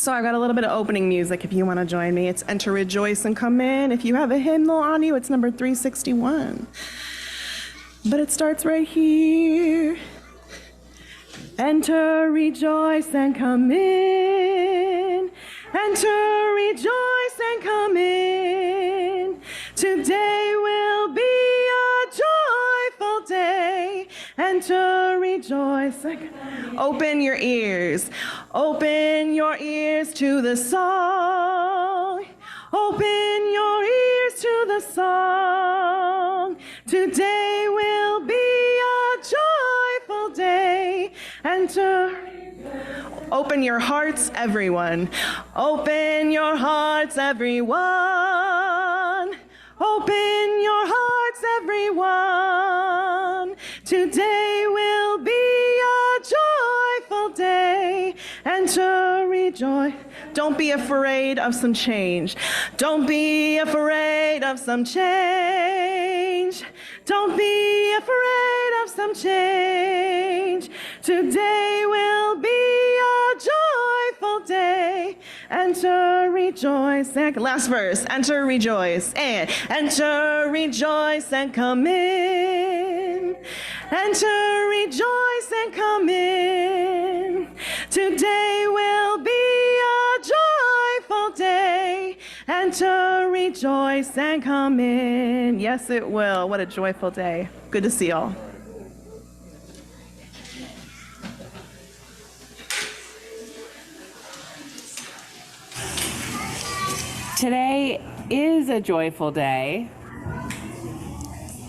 So I've got a little bit of opening music if you want to join me. It's Enter, Rejoice, and Come In. If you have a hymnal on you, it's number 361. But it starts right here. Enter, rejoice, and come in. Enter, rejoice, and come in. Today will be a joyful day. Enter, rejoice, and open your ears. Open your ears to the song. Open your ears to the song. Today will be a joyful day. Enter. Open your hearts, everyone. Open your hearts, everyone. Open your hearts, everyone. Today will be a joyful day. Enter, rejoice. Don't be afraid of some change. Don't be afraid of some change. Don't be afraid of some change. Today will be a joyful day. Enter, rejoice, and last verse. Enter, rejoice, and enter, rejoice, and come in. Enter, rejoice, and come in. Today will be a joyful day. Enter, rejoice, and come in. Yes, it will. What a joyful day. Good to see y'all. Today is a joyful day,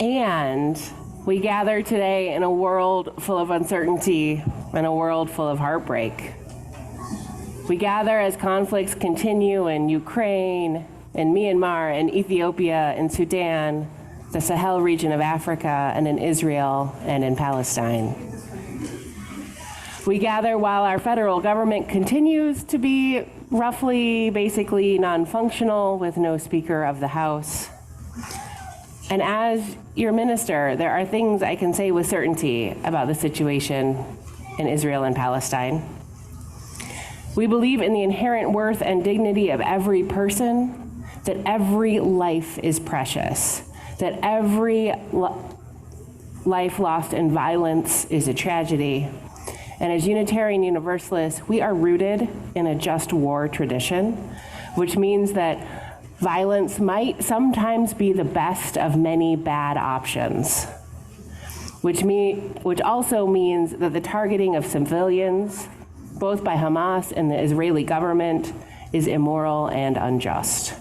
and we gather today in a world full of uncertainty and a world full of heartbreak. We gather as conflicts continue in Ukraine, in Myanmar, in Ethiopia, in Sudan, the Sahel region of Africa, and in Israel and in Palestine. We gather while our federal government continues to be roughly, basically non-functional with no Speaker of the House. And as your minister, there are things I can say with certainty about the situation in Israel and Palestine. We believe in the inherent worth and dignity of every person, that every life is precious, that every life lost in violence is a tragedy. And as Unitarian Universalists, we are rooted in a just war tradition, which means that violence might sometimes be the best of many bad options, which also means that the targeting of civilians, both by Hamas and the Israeli government, is immoral and unjust.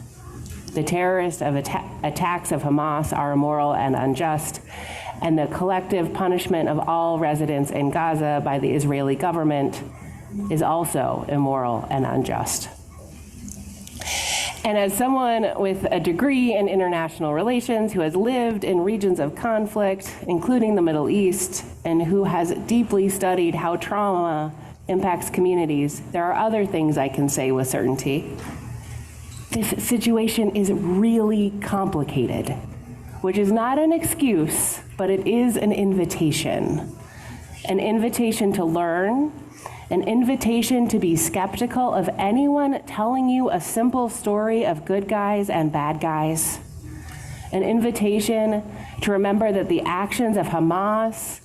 The terrorist attacks of Hamas are immoral and unjust, and the collective punishment of all residents in Gaza by the Israeli government is also immoral and unjust. And as someone with a degree in international relations who has lived in regions of conflict, including the Middle East, and who has deeply studied how trauma impacts communities, there are other things I can say with certainty. This situation is really complicated, which is not an excuse, but it is an invitation to learn, an invitation to be skeptical of anyone telling you a simple story of good guys and bad guys, an invitation to remember that the actions of Hamas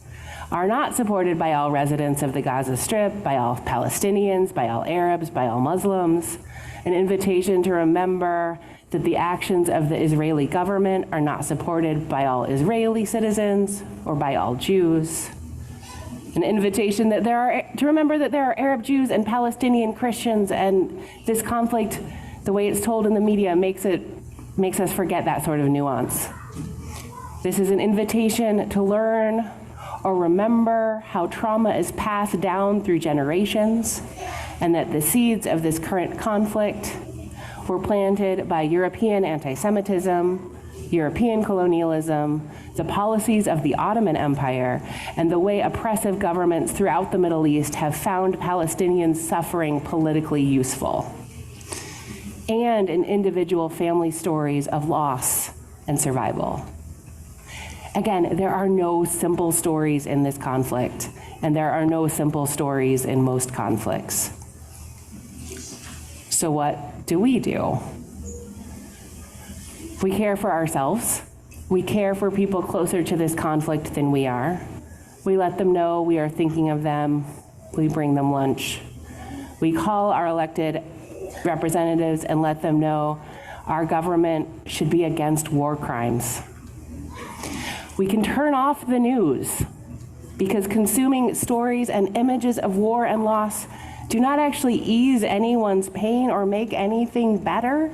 are not supported by all residents of the Gaza Strip, by all Palestinians, by all Arabs, by all Muslims, an invitation to remember that the actions of the Israeli government are not supported by all Israeli citizens or by all Jews. An invitation that to remember that there are Arab Jews and Palestinian Christians, and this conflict, the way it's told in the media, makes us forget that sort of nuance. This is an invitation to learn or remember how trauma is passed down through generations, and that the seeds of this current conflict were planted by European anti-Semitism, European colonialism, the policies of the Ottoman Empire, and the way oppressive governments throughout the Middle East have found Palestinians' suffering politically useful, and in individual family stories of loss and survival. Again, there are no simple stories in this conflict, and there are no simple stories in most conflicts. So what do? We care for ourselves. We care for people closer to this conflict than we are. We let them know we are thinking of them. We bring them lunch. We call our elected representatives and let them know our government should be against war crimes. We can turn off the news because consuming stories and images of war and loss do not actually ease anyone's pain or make anything better.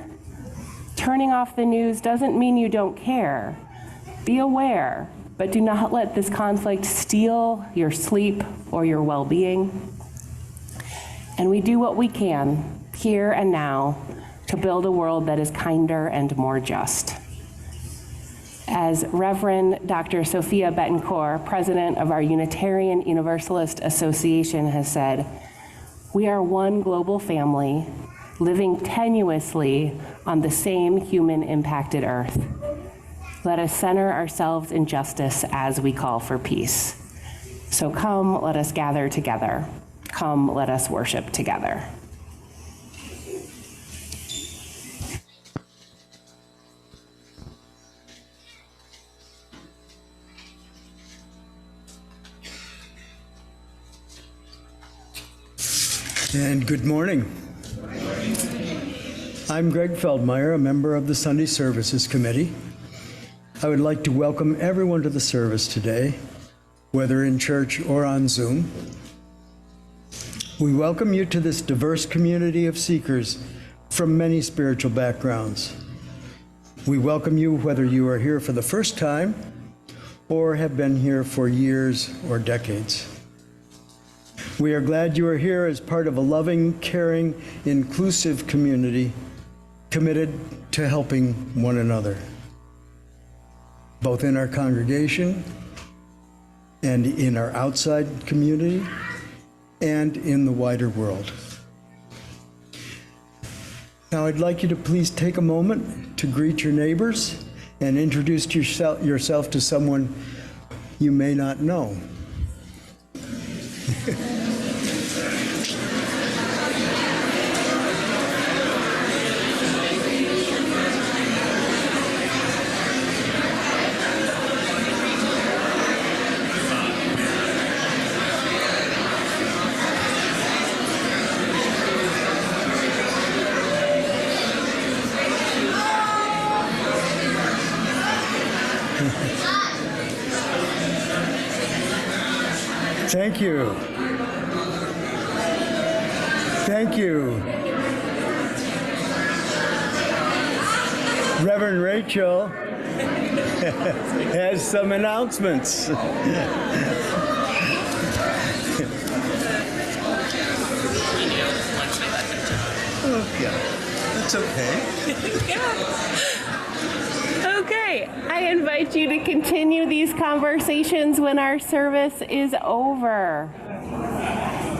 Turning off the news doesn't mean you don't care. Be aware, but do not let this conflict steal your sleep or your well-being. And we do what we can, here and now, to build a world that is kinder and more just. As Reverend Dr. Sophia Betancourt, president of our Unitarian Universalist Association, has said, we are one global family living tenuously on the same human-impacted earth. Let us center ourselves in justice as we call for peace. So come, let us gather together. Come, let us worship together. And good morning. I'm Greg Feldmeyer, a member of the Sunday Services Committee. I would like to welcome everyone to the service today, whether in church or on Zoom. We welcome you to this diverse community of seekers from many spiritual backgrounds. We welcome you whether you are here for the first time or have been here for years or decades. We are glad you are here as part of a loving, caring, inclusive community committed to helping one another, both in our congregation and in our outside community and in the wider world. Now, I'd like you to please take a moment to greet your neighbors and introduce yourself to someone you may not know. Thank you. Thank you. Reverend Rachel has some announcements. Oh, yeah, that's okay. Okay, I invite you to continue these conversations when our service is over.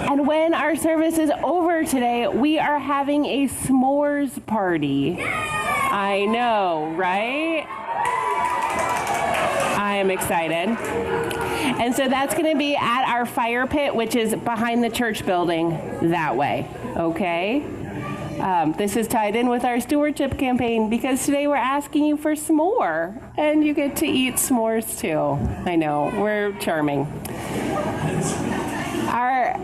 And when our service is over today, we are having a s'mores party. I know, right? I am excited. And so that's going to be at our fire pit, which is behind the church building that way, okay? This is tied in with our stewardship campaign because today we're asking you for s'more, and you get to eat s'mores too. I know, we're charming. Our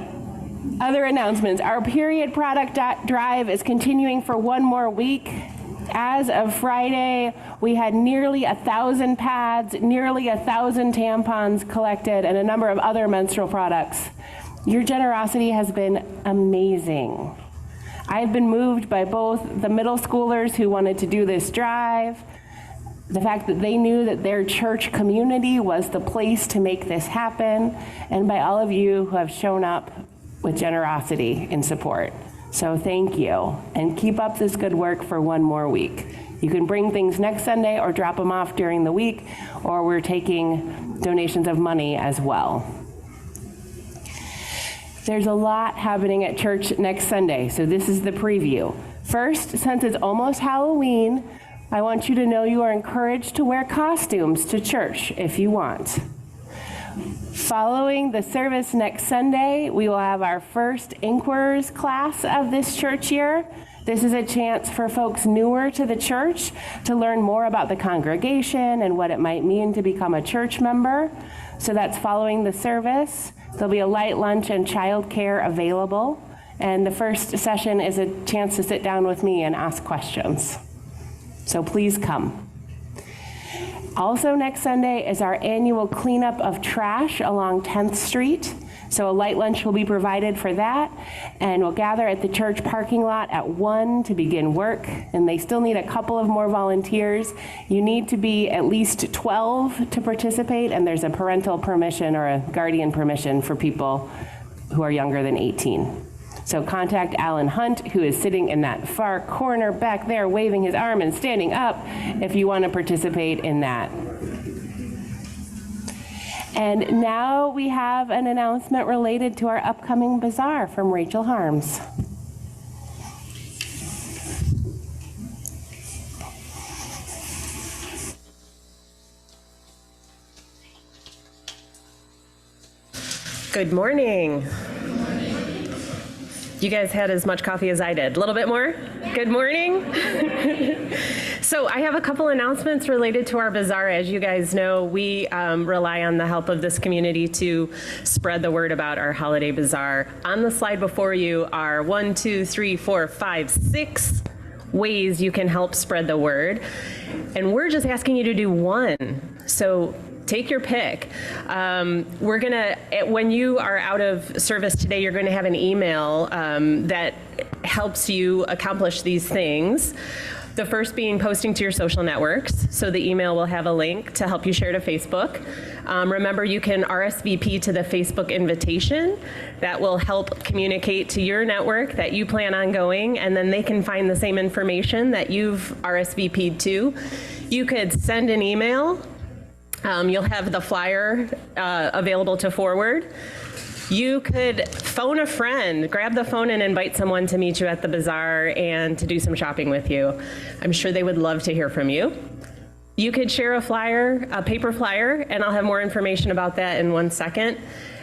other announcements, our period product drive is continuing for one more week. As of Friday, we had nearly 1,000 pads, nearly 1,000 tampons collected, and a number of other menstrual products. Your generosity has been amazing. I've been moved by both the middle schoolers who wanted to do this drive, the fact that they knew that their church community was the place to make this happen, and by all of you who have shown up with generosity in support. So thank you, and keep up this good work for one more week. You can bring things next Sunday or drop them off during the week, or we're taking donations of money as well. There's a lot happening at church next Sunday, so this is the preview. First, since it's almost Halloween, I want you to know you are encouraged to wear costumes to church if you want. Following the service next Sunday, we will have our first Inquirers class of this church year. This is a chance for folks newer to the church to learn more about the congregation and what it might mean to become a church member. So that's following the service. There'll be a light lunch and childcare available. And the first session is a chance to sit down with me and ask questions. So please come. Also next Sunday is our annual cleanup of trash along 10th Street. So a light lunch will be provided for that, and we'll gather at the church parking lot at 1 to begin work, and they still need a couple of more volunteers. You need to be at least 12 to participate, and there's a parental permission or a guardian permission for people who are younger than 18. So contact Alan Hunt, who is sitting in that far corner back there waving his arm and standing up if you want to participate in that. And now we have an announcement related to our upcoming bazaar from Rachel Harms. Good morning. You guys had as much coffee as I did. A little bit more? Good morning. So I have a couple announcements related to our bazaar. As you guys know, we rely on the help of this community to spread the word about our holiday bazaar. On the slide before you are 1, 2, 3, 4, 5, 6 ways you can help spread the word. And we're just asking you to do one. So take your pick. We're gonna, when you are out of service today, you're gonna have an email that helps you accomplish these things. The first being posting to your social networks. So the email will have a link to help you share to Facebook. Remember, you can RSVP to the Facebook invitation. That will help communicate to your network that you plan on going, and then they can find the same information that you've RSVP'd to. You could send an email. You'll have the flyer available to forward. You could phone a friend, grab the phone and invite someone to meet you at the bazaar and to do some shopping with you. I'm sure they would love to hear from you. You could share a flyer, a paper flyer, and I'll have more information about that in 1 second.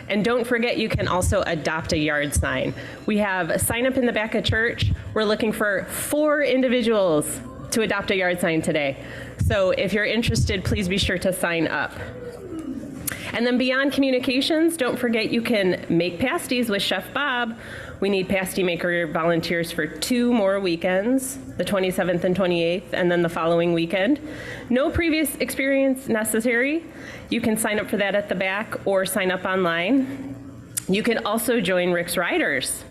And don't forget, you can also adopt a yard sign. We have a sign up in the back of church. We're looking for 4 individuals to adopt a yard sign today. So if you're interested, please be sure to sign up. And then beyond communications, don't forget you can make pasties with Chef Bob. We need pasty maker volunteers for 2 more weekends, the 27th and 28th, and then the following weekend. No previous experience necessary. You can sign up for that at the back or sign up online. You can also join Rick's Riders.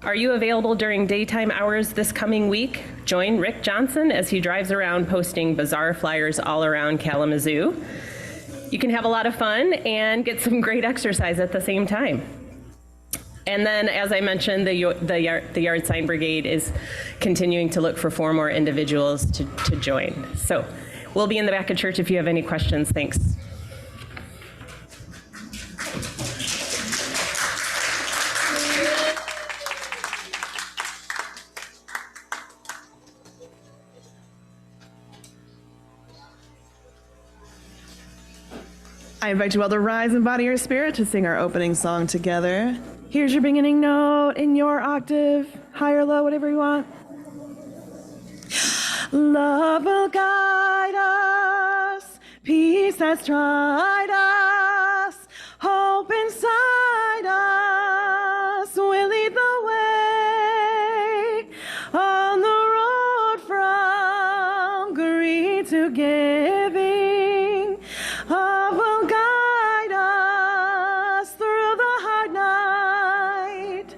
Are you available during daytime hours this coming week? Join Rick Johnson as he drives around posting bazaar flyers all around Kalamazoo. You can have a lot of fun and get some great exercise at the same time. And then, as I mentioned, the Yard Sign Brigade is continuing to look for 4 more individuals to join. So we'll be in the back of church if you have any questions. Thanks. I invite you all to rise and body your spirit to sing our opening song together. Here's your beginning note in your octave, high or low, whatever you want. Love will guide us, peace has tried us, hope inside us will lead the way on the road from greed to giving. Love will guide us through the hard night.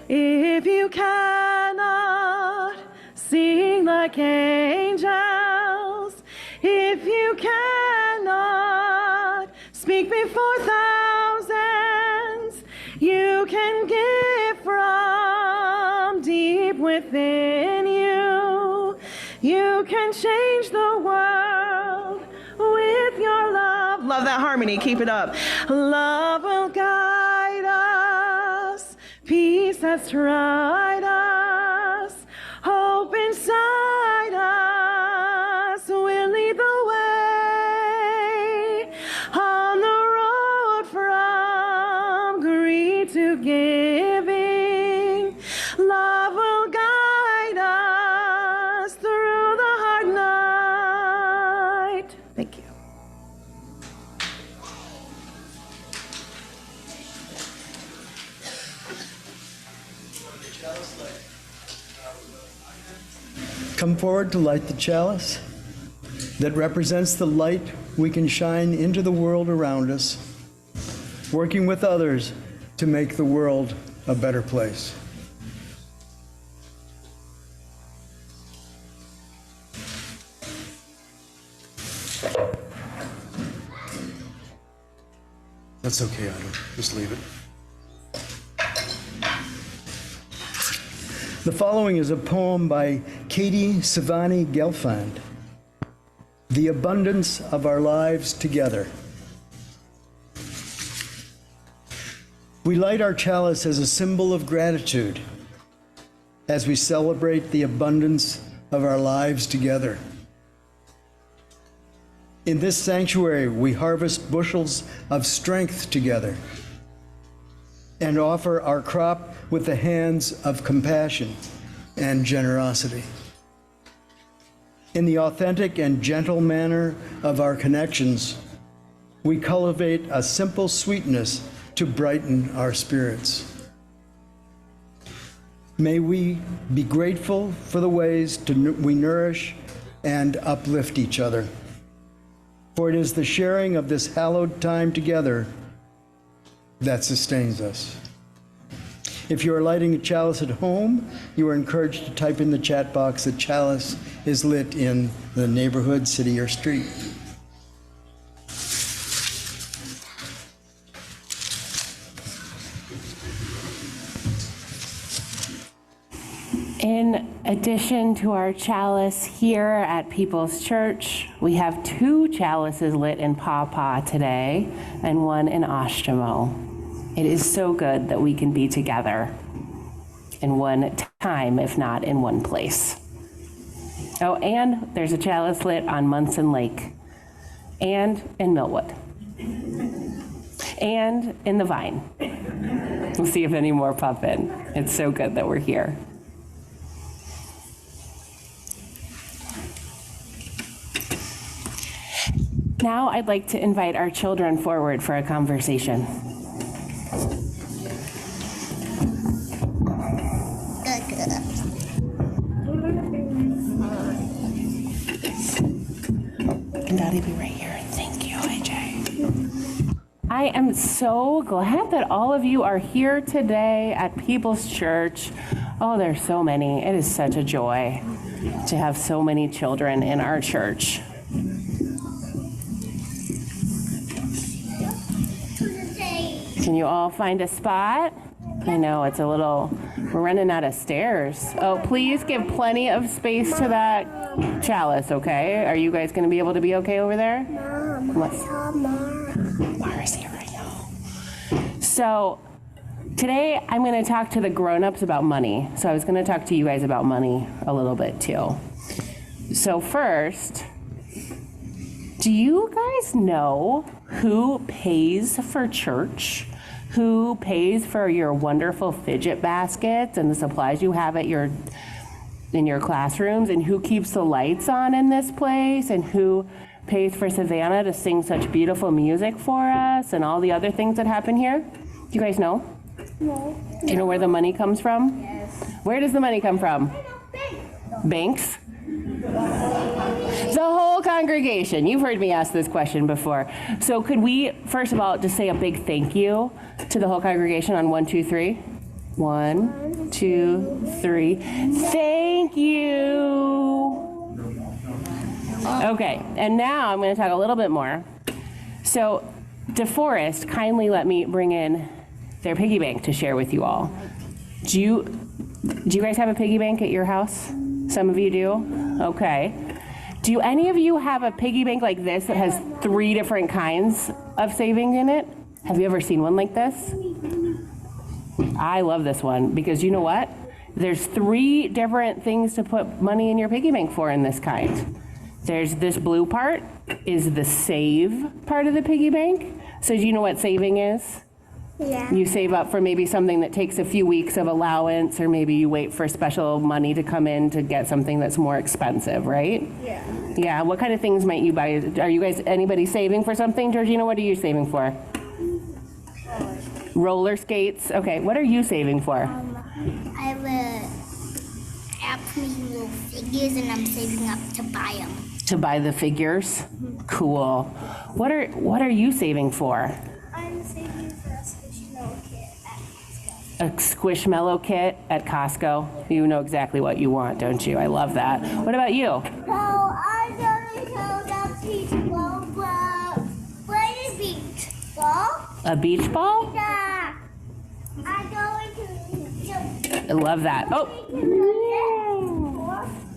If you cannot sing like angels, if you cannot speak before thousands, you can give from deep within you. You can change the world with your love. Love that harmony, keep it up. Love will guide us, peace has tried us, hope inside us will lead the way on the road come forward to light the chalice that represents the light we can shine into the world around us, working with others to make the world a better place. That's okay, Otto. Just leave it. The following is a poem by Katie Savani Gelfand, The Abundance of Our Lives Together. We light our chalice as a symbol of gratitude as we celebrate the abundance of our lives together. In this sanctuary, we harvest bushels of strength together and offer our crop with the hands of compassion and generosity. In the authentic and gentle manner of our connections, we cultivate a simple sweetness to brighten our spirits. May we be grateful for the ways we nourish and uplift each other. For it is the sharing of this hallowed time together that sustains us. If you are lighting a chalice at home, you are encouraged to type in the chat box that chalice is lit in the neighborhood, city, or street. In addition to our chalice here at People's Church, we have 2 chalices lit in Pawpaw today and 1 in Oshtemo. It is so good that we can be together in one time, if not in one place. Oh, and there's a chalice lit on Munson Lake and in Millwood and in the Vine. We'll see if any more pop in. It's so good that we're here. Now I'd like to invite our children forward for a conversation. And Daddy be right here. Thank you, AJ. I am so glad that all of you are here today at People's Church. Oh, there's so many. It is such a joy to have so many children in our church. Can you all find a spot? I know it's a little, we're running out of stairs. Oh, please give plenty of space to that chalice, okay? Are you guys going to be able to be okay over there? Mom, I saw Mara. Mara's here right now. So today I'm going to talk to the grown-ups about money. So I was going to talk to you guys about money a little bit too. So first, do you guys know who pays for church? Who pays for your wonderful fidget baskets and the supplies you have at in your classrooms, and who keeps the lights on in this place, and who pays for Savannah to sing such beautiful music for us, and all the other things that happen here? Do you guys know? No. Do you know where the money comes from? Yes. Where does the money come from? Banks? The whole congregation. You've heard me ask this question before. So could we, first of all, just say a big thank you to the whole congregation on 1, 2, 3? 1, 2, 3. Thank you. Okay, and now I'm going to talk a little bit more. So DeForest kindly let me bring in their piggy bank to share with you all. Do you guys have a piggy bank at your house? Some of you do? Okay. Do any of you have a piggy bank like this that has 3 different kinds of saving in it? Have you ever seen one like this? I love this one because you know what? There's 3 different things to put money in your piggy bank for in this kind. There's this blue part is the save part of the piggy bank. So do you know what saving is? Yeah. You save up for maybe something that takes a few weeks of allowance, or maybe you wait for special money to come in to get something that's more expensive, right? Yeah. Yeah, what kind of things might you buy? Are you guys, anybody saving for something? Georgina, what are you saving for? Roller skates. Okay, what are you saving for? I have a app just making little figures and I'm saving up to buy them. To buy the figures? Cool. What are you saving for? I'm saving for a Squishmallow kit at Costco. A Squishmallow kit at Costco. You know exactly what you want, don't you? I love that. What about you? So I'm going to the beach ball, but where is beach ball? A beach ball? Yeah. I'm going to I love that. Oh,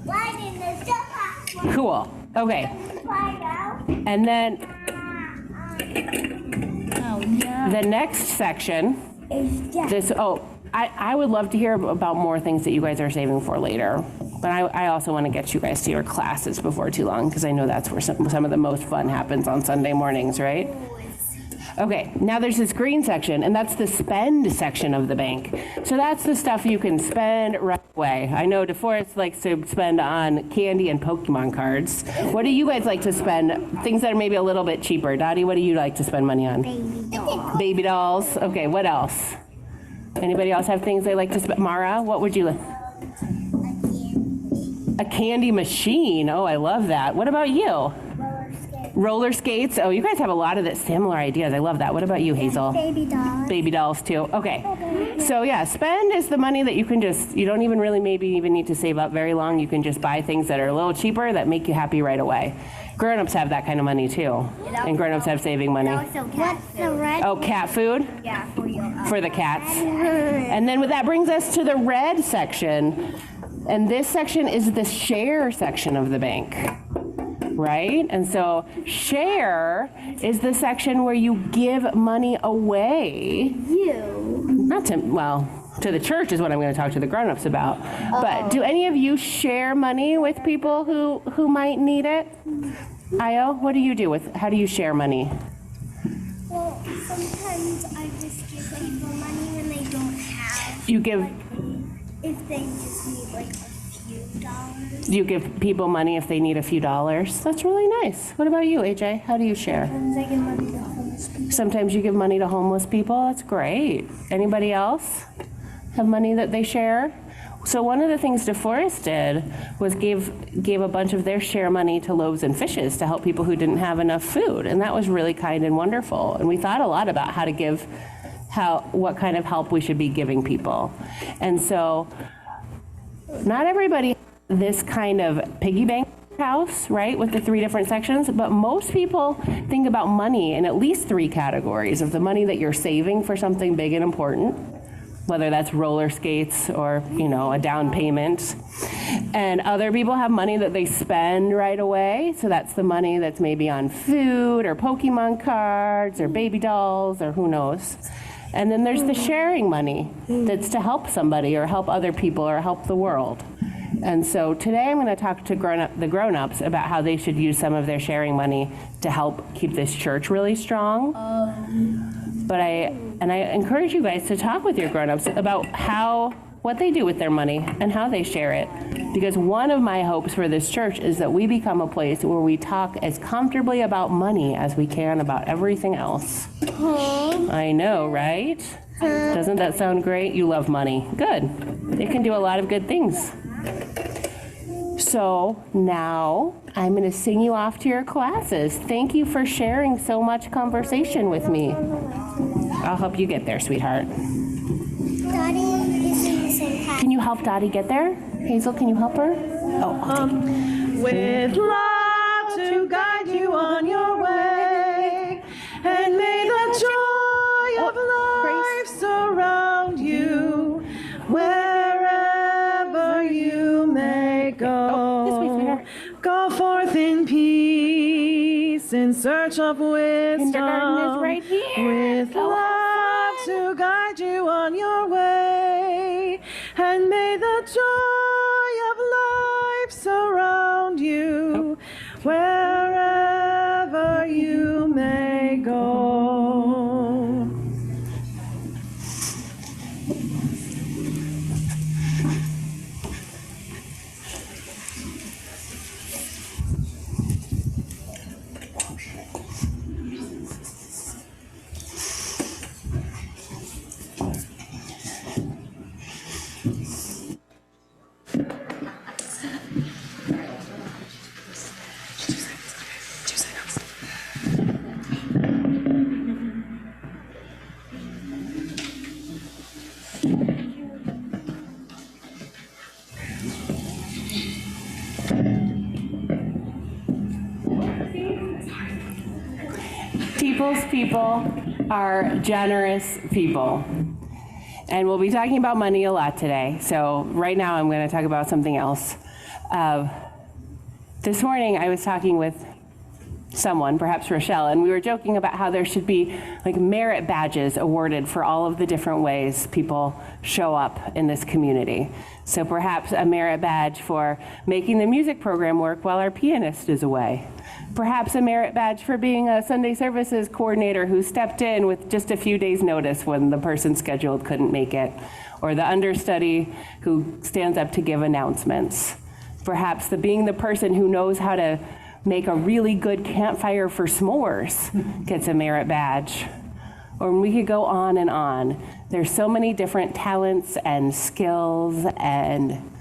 Right in the jump. cool. Okay. Find out. And then Oh no. the next section, I would love to hear about more things that you guys are saving for later. But I also want to get you guys to your classes before too long, because I know that's where some of the most fun happens on Sunday mornings, right? Okay, now there's this green section, and that's the spend section of the bank. So that's the stuff you can spend right away. I know DeForest likes to spend on candy and Pokemon cards. What do you guys like to spend? Things that are maybe a little bit cheaper. Dottie, what do you like to spend money on? Baby doll. Baby dolls. Okay, what else? Anybody else have things they like to spend? Mara, what would you like? A candy machine. Oh, I love that. What about you? Roller skates. Oh, you guys have a lot of the similar ideas. I love that. What about you, Hazel? Baby doll. Baby dolls too. Okay. So yeah, spend is the money that you can you don't even really maybe even need to save up very long. You can just buy things that are a little cheaper that make you happy right away. Grown-ups have that kind of money too. And grown-ups have saving money. What's the red? Oh, cat food? Yeah, for you. For the cats. And then that brings us to the red section. And this section is the share section of the bank, right? And so share is the section where you give money away. Not to the church is what I'm going to talk to the grown-ups about. But do any of you share money with people who might need it? Io, what do you do how do you share money? Well, sometimes I just give people money when they don't have. You give If they just need like a few dollars. You give people money if they need a few dollars. That's really nice. What about you, AJ? How do you share? Sometimes I give money to homeless people. Sometimes you give money to homeless people. That's great. Anybody else have money that they share? So one of the things DeForest did was gave a bunch of their share money to Loaves and Fishes to help people who didn't have enough food, and that was really kind and wonderful. And we thought a lot about how to give, what kind of help we should be giving people. And so not everybody has this kind of piggy bank house, right, with the 3 different sections, but most people think about money in at least 3 categories of the money that you're saving for something big and important, whether that's roller skates or, a down payment. And other people have money that they spend right away. So that's the money that's maybe on food or Pokemon cards or baby dolls or who knows. And then there's the sharing money that's to help somebody or help other people or help the world. And so today I'm going to talk to the grown-ups about how they should use some of their sharing money to help keep this church really strong. But I encourage you guys to talk with your grown-ups about what they do with their money and how they share it. Because one of my hopes for this church is that we become a place where we talk as comfortably about money as we can about everything else. I know, right? Doesn't that sound great? You love money. Good. It can do a lot of good things. So now I'm going to sing you off to your classes. Thank you for sharing so much conversation with me. I'll help you get there, sweetheart. Daddy is in the same hat. Can you help Dottie get there? Hazel, can you help her? Oh, I'll take it. With love to guide you on your way, and may the joy of life surround you wherever you may go. This way, sweetheart. Go forth in peace in search of wisdom. Kindergarten is right here. With love to guide you on your way, and may the joy of life surround you wherever you may go. people's people are generous people. And we'll be talking about money a lot today. So right now I'm going to talk about something else. This morning I was talking with someone, perhaps Rochelle, and we were joking about how there should be like merit badges awarded for all of the different ways people show up in this community. So perhaps a merit badge for making the music program work while our pianist is away. Perhaps a merit badge for being a Sunday services coordinator who stepped in with just a few days' notice when the person scheduled couldn't make it. Or the understudy who stands up to give announcements. Perhaps being the person who knows how to make a really good campfire for s'mores gets a merit badge. Or we could go on and on. There's so many different talents and skills and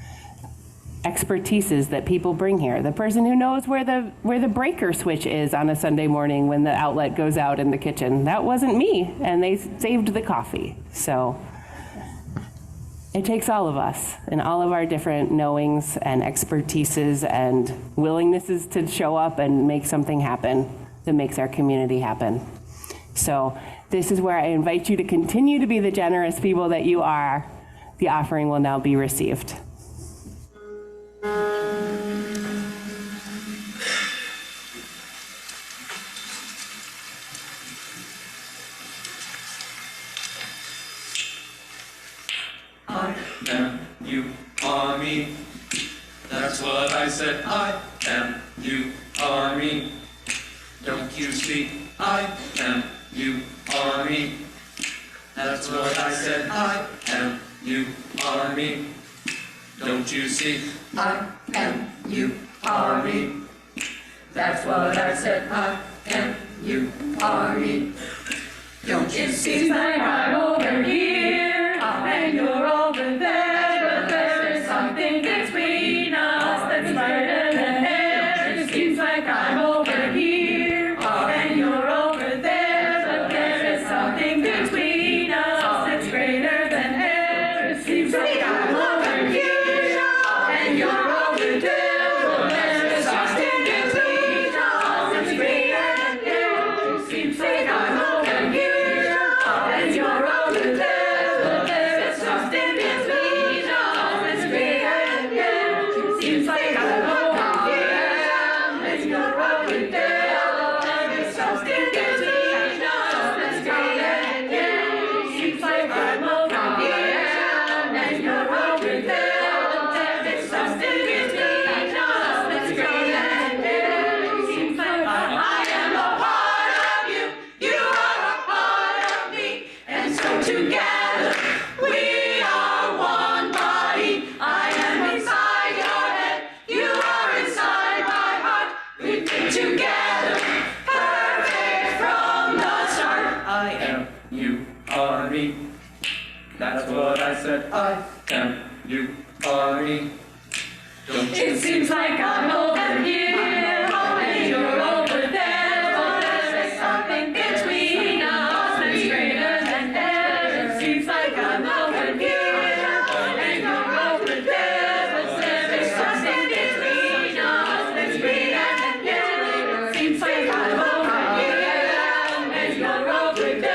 expertises that people bring here. The person who knows where the breaker switch is on a Sunday morning when the outlet goes out in the kitchen. That wasn't me, and they saved the coffee. So it takes all of us and all of our different knowings and expertises and willingnesses to show up and make something happen that makes our community happen. So this is where I invite you to continue to be the generous people that you are. The offering will now be received. I am, you are me. That's what I said. I am, you are me. Don't you see? I am, you are me. That's what I said. I am, you are me. Don't you see? I am, you are me. That's what I said. I am, you are me. Don't you see? Like I'm over here and you're over there, but there is something between us that's brighter than air. It seems like I'm over here and you're over there, but there is something between us that's greater than air. It seems like I'm over here and you're over there, but there is something between us that's greater than air. It seems like I'm over here and you're over there. That's what I said. I am, you are me. Don't you? It seems like I'm over here and you're over there, but there is something between us that's greater than air. It seems like I'm over here and you're over there, but there is something between us that's greater than air. It seems like I'm over here and you're over there.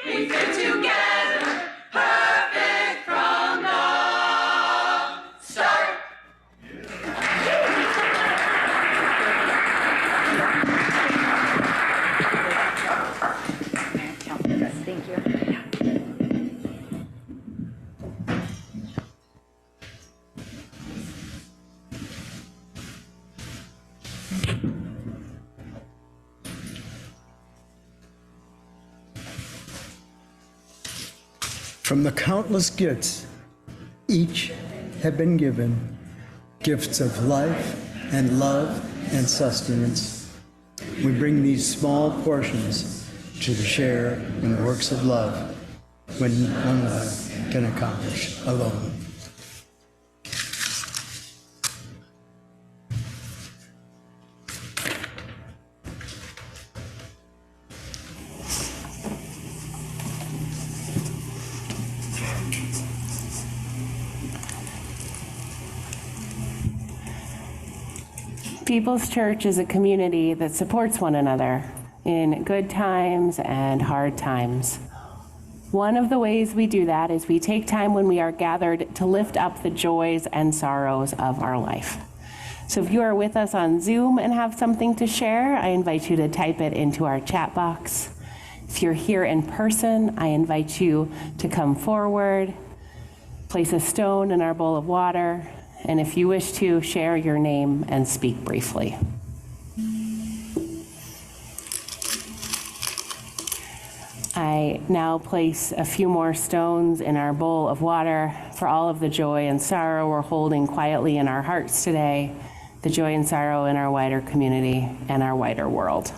We fit together, perfect from the From the countless gifts, each have been given gifts of life and love and sustenance. We bring these small portions to share in works of love when one can accomplish alone. People's Church is a community that supports one another in good times and hard times. One of the ways we do that is we take time when we are gathered to lift up the joys and sorrows of our life. So if you are with us on Zoom and have something to share, I invite you to type it into our chat box. If you're here in person, I invite you to come forward, place a stone in our bowl of water, and if you wish to, share your name and speak briefly. I now place a few more stones in our bowl of water for all of the joy and sorrow we're holding quietly in our hearts today, the joy and sorrow in our wider community and our wider world.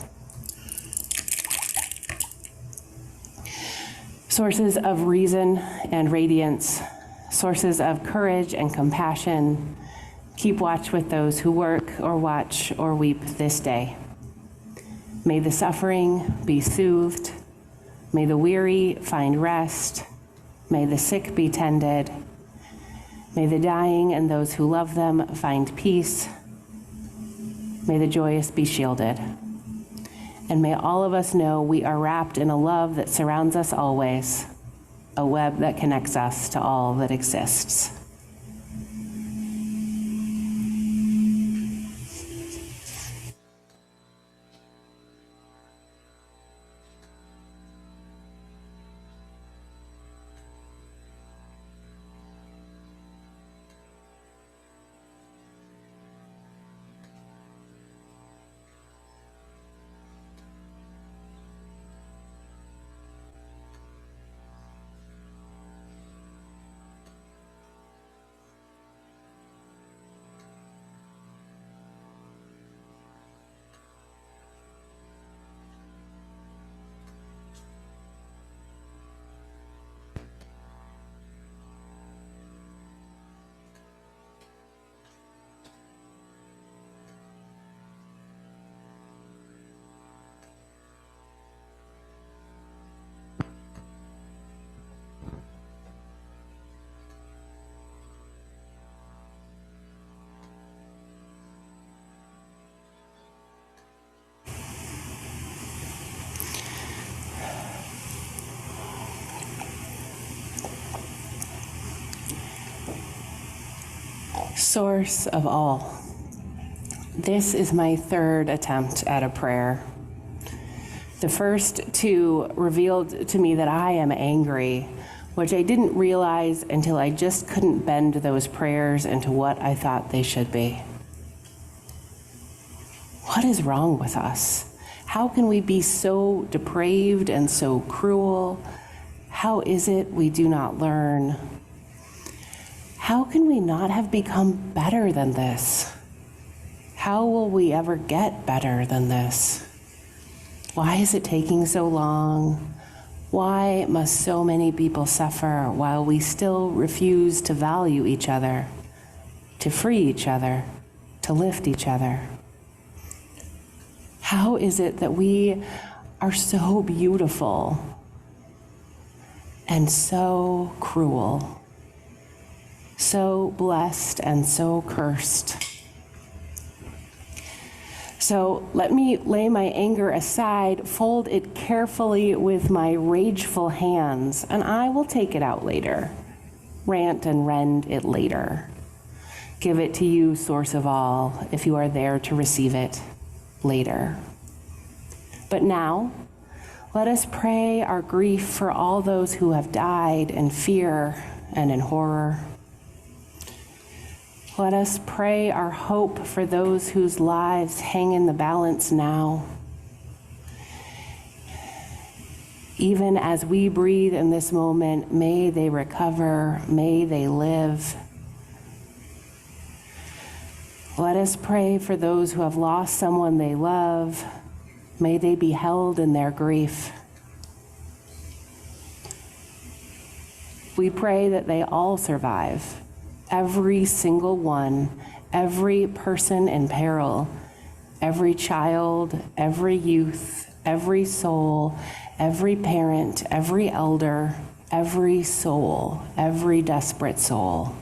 Sources of reason and radiance, sources of courage and compassion, keep watch with those who work or watch or weep this day. May the suffering be soothed. May the weary find rest. May the sick be tended. May the dying and those who love them find peace. May the joyous be shielded. And may all of us know we are wrapped in a love that surrounds us always, a web that connects us to all that exists. Source of all. This is my third attempt at a prayer. The first two revealed to me that I am angry, which I didn't realize until I just couldn't bend those prayers into what I thought they should be. What is wrong with us? How can we be so depraved and so cruel? How is it we do not learn? How can we not have become better than this? How will we ever get better than this? Why is it taking so long? Why must so many people suffer while we still refuse to value each other, to free each other, to lift each other? How is it that we are so beautiful and so cruel, so blessed and so cursed? So let me lay my anger aside, fold it carefully with my rageful hands, and I will take it out later, rant and rend it later. Give it to you, source of all, if you are there to receive it later. But now, let us pray our grief for all those who have died in fear and in horror. Let us pray our hope for those whose lives hang in the balance now. Even as we breathe in this moment, may they recover, may they live. Let us pray for those who have lost someone they love. May they be held in their grief. We pray that they all survive, every single one, every person in peril, every child, every youth, every soul, every parent, every elder, every soul, every desperate soul.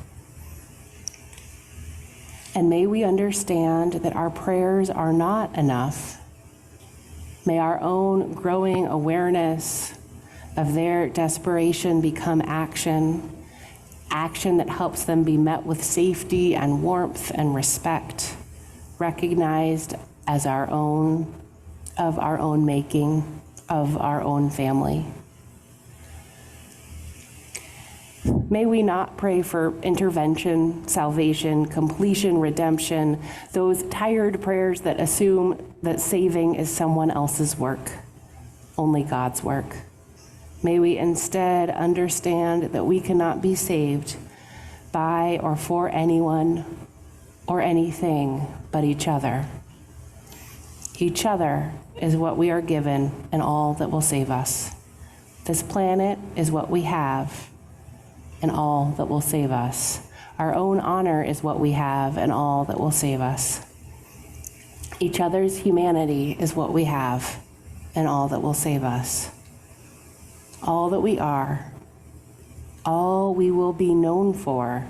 And may we understand that our prayers are not enough. May our own growing awareness of their desperation become action that helps them be met with safety and warmth and respect, recognized as our own, of our own making, of our own family. May we not pray for intervention, salvation, completion, redemption, those tired prayers that assume that saving is someone else's work, only God's work. May we instead understand that we cannot be saved by or for anyone or anything but each other. Each other is what we are given and all that will save us. This planet is what we have and all that will save us. Our own honor is what we have and all that will save us. Each other's humanity is what we have and all that will save us. All that we are, all we will be known for,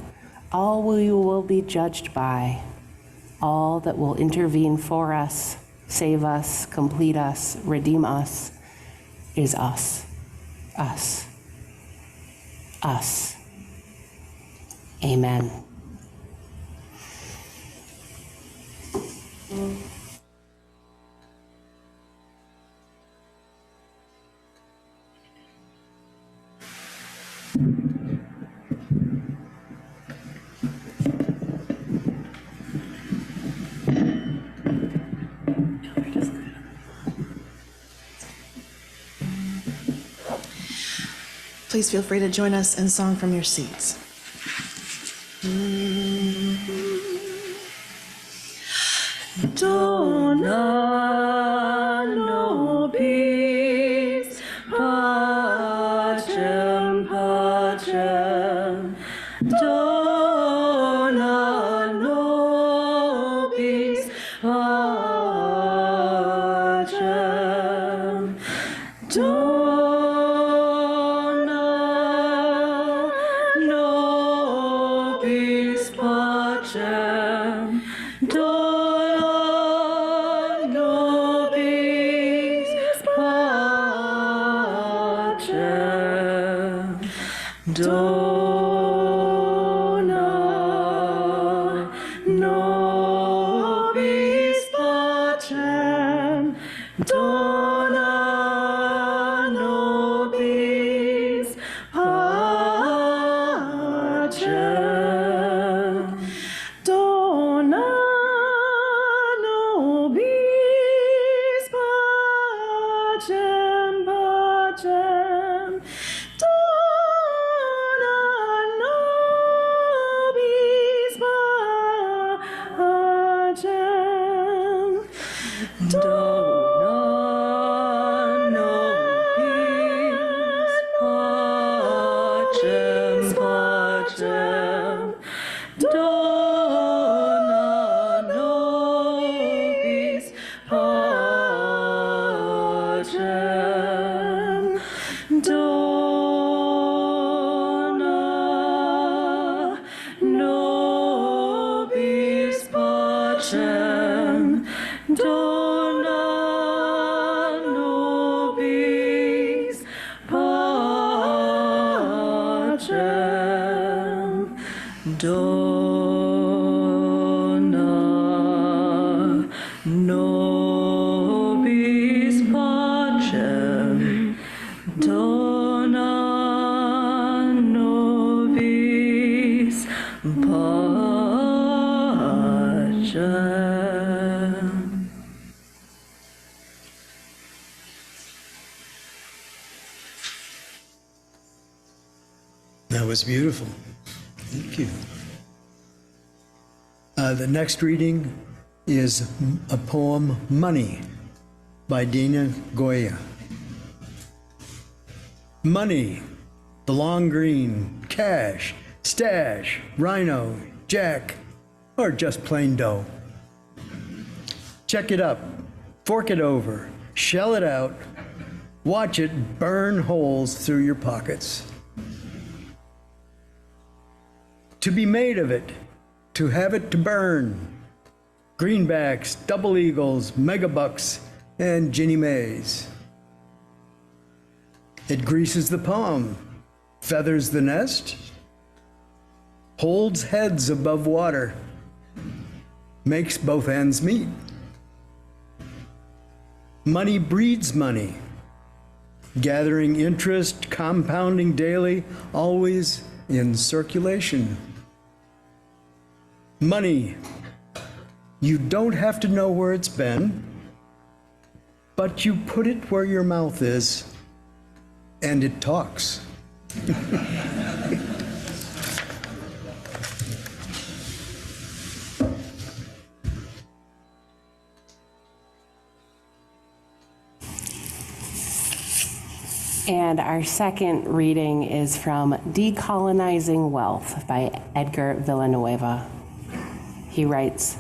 all we will be judged by, all that will intervene for us, save us, complete us, redeem us, is us, us, us. Amen. Please feel free to join us in song from your seats. Dona nobis pacem, pacem. Dona nobis pacem. Dona nobis pacem. Dona nobis pacem. Dona nobis pacem. Dona nobis pacem. Dona nobis pacem, pacem. Dona nobis pacem. Dona nobis pacem, pacem. Dona nobis pacem. Dona nobis pacem. Dona nobis pacem. Dona nobis pacem. Dona nobis pacem. That was beautiful. Thank you. The next reading is a poem, Money, by Dina Goya. Money, the long green, cash, stash, rhino, jack, or just plain dough. Check it up, fork it over, shell it out, watch it burn holes through your pockets. To be made of it, to have it to burn. Greenbacks, double eagles, megabucks, and Ginny Mays. It greases the palm, feathers the nest, holds heads above water, makes both ends meet. Money breeds money, gathering interest, compounding daily, always in circulation. Money, you don't have to know where it's been, but you put it where your mouth is, and it talks. And our second reading is from Decolonizing Wealth by Edgar Villanueva. He writes,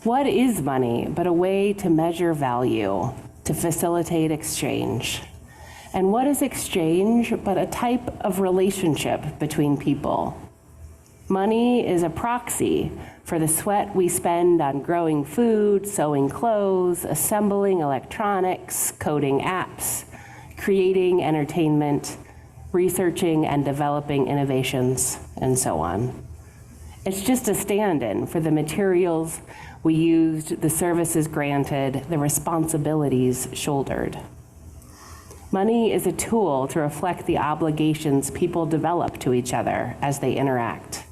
"What is money but a way to measure value, to facilitate exchange? And what is exchange but a type of relationship between people? Money is a proxy for the sweat we spend on growing food, sewing clothes, assembling electronics, coding apps, creating entertainment, researching and developing innovations, and so on. It's just a stand-in for the materials we used, the services granted, the responsibilities shouldered. Money is a tool to reflect the obligations people develop to each other as they interact.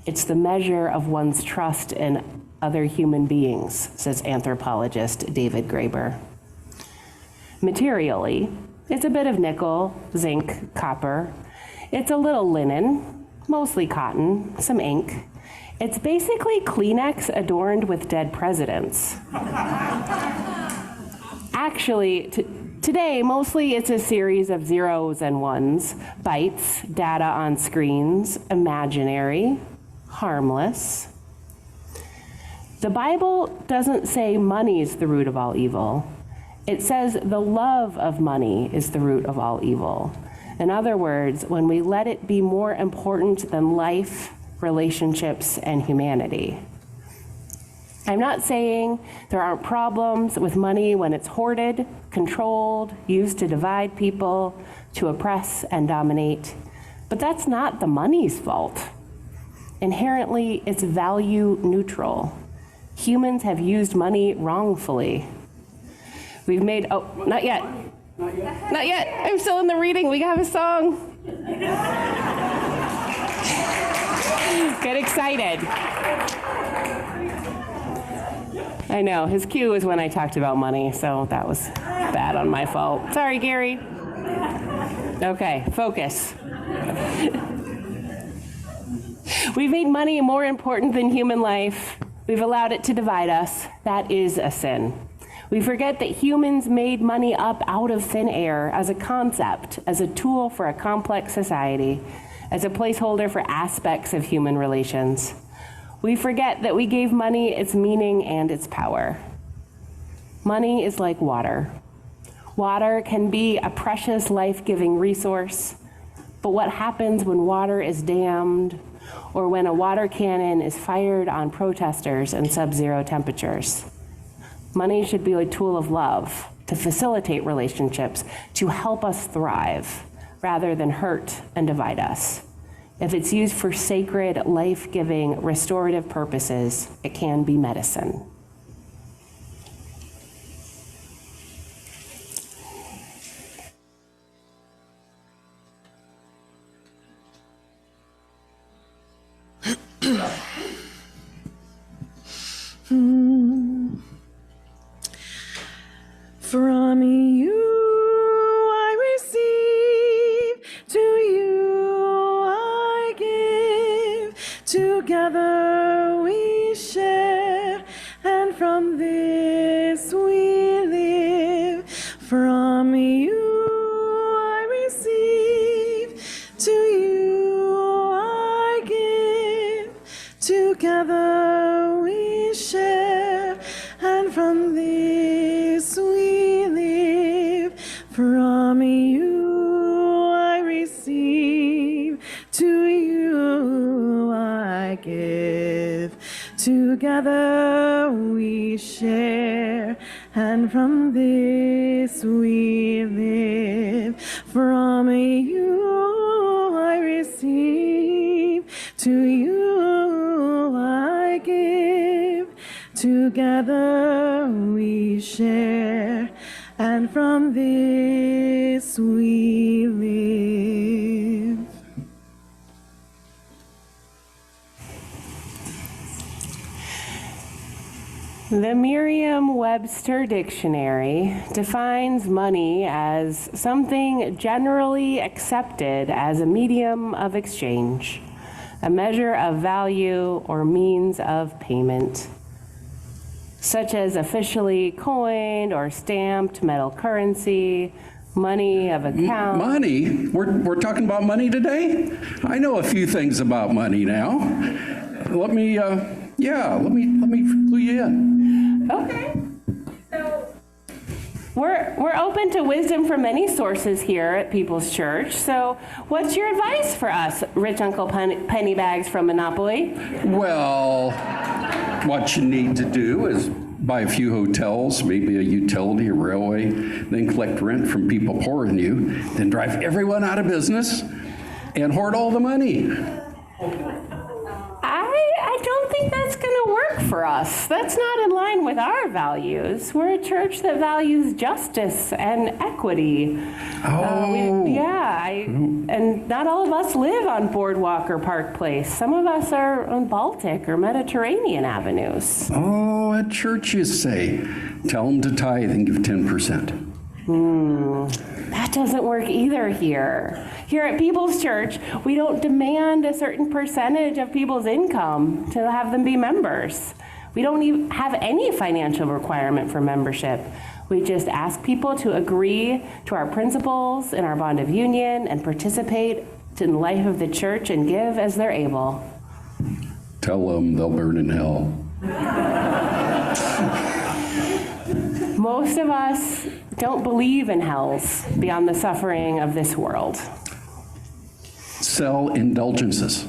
It's the measure of one's trust in other human beings," says anthropologist David Graeber. Materially, it's a bit of nickel, zinc, copper. It's a little linen, mostly cotton, some ink. It's basically Kleenex adorned with dead presidents. Actually, today, mostly it's a series of zeros and ones, bytes, data on screens, imaginary, harmless. The Bible doesn't say money's the root of all evil. It says the love of money is the root of all evil. In other words, when we let it be more important than life, relationships, and humanity. I'm not saying there aren't problems with money when it's hoarded, controlled, used to divide people, to oppress and dominate, but that's not the money's fault. Inherently, it's value neutral. Humans have used money wrongfully. We've made, oh, not yet. Not yet. I'm still in the reading. We have a song. Get excited. I know, his cue was when I talked about money, so that was bad on my fault. Sorry, Gary. Okay, focus. We've made money more important than human life. We've allowed it to divide us. That is a sin. We forget that humans made money up out of thin air as a concept, as a tool for a complex society, as a placeholder for aspects of human relations. We forget that we gave money its meaning and its power. Money is like water. Water can be a precious, life-giving resource, but what happens when water is dammed or when a water cannon is fired on protesters in sub-zero temperatures? Money should be a tool of love, to facilitate relationships, to help us thrive, rather than hurt and divide us. If it's used for sacred, life-giving, restorative purposes, it can be medicine. From you I receive, to you Together we share, and from this we live. From you I receive, to you I give. Together we share, and from this we live. From you I receive, to you I give. Together we share, and from this we live. From you I receive, to you I give. Together we share, and from this we live. The Merriam-Webster Dictionary defines money as something generally accepted as a medium of exchange, a measure of value or means of payment, such as officially coined or stamped metal currency, money of account. Money? We're talking about money today? I know a few things about money now. Let me clue you in. Okay. So we're open to wisdom from many sources here at People's Church. So what's your advice for us, rich Uncle Pennybags from Monopoly? Well, what you need to do is buy a few hotels, maybe a utility, a railway, then collect rent from people poorer than you, then drive everyone out of business and hoard all the money. I don't think that's going to work for us. That's not in line with our values. We're a church that values justice and equity. And not all of us live on Boardwalk or Park Place. Some of us are on Baltic or Mediterranean avenues. Oh, at church you say, tell them to tithe and give 10%. That doesn't work either here. Here at People's Church, we don't demand a certain percentage of people's income to have them be members. We don't even have any financial requirement for membership. We just ask people to agree to our principles in our bond of union and participate in the life of the church and give as they're able. Tell them they'll burn in hell. Most of us don't believe in hells beyond the suffering of this world. Sell indulgences.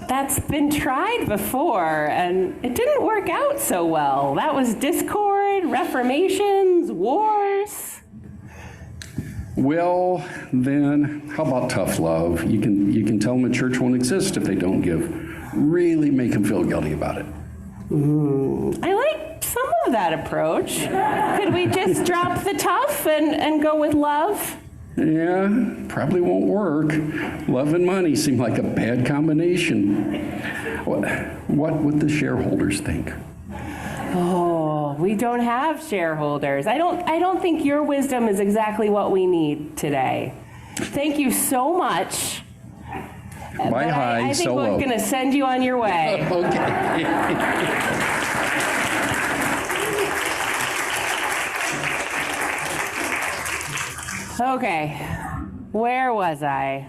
That's been tried before, and it didn't work out so well. That was discord, reformations, wars. Well, then, how about tough love? You can tell them a church won't exist if they don't give. Really make them feel guilty about it. I like some of that approach. Could we just drop the tough and go with love? Yeah, probably won't work. Love and money seem like a bad combination. What would the shareholders think? Oh, we don't have shareholders. I don't think your wisdom is exactly what we need today. Thank you so much. Buy high, I think sell we're low. going to send you on your way. Okay. Okay, where was I?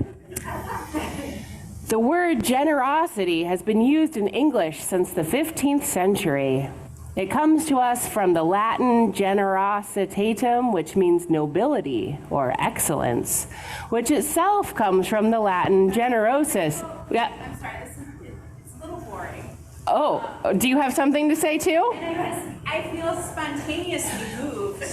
The word generosity has been used in English since the 15th century. It comes to us from the Latin generositatem, which means nobility or excellence, which itself comes from the Latin generosus. Yeah. I'm sorry, it's a little boring. Oh, do you have something to say too? I feel spontaneously moved.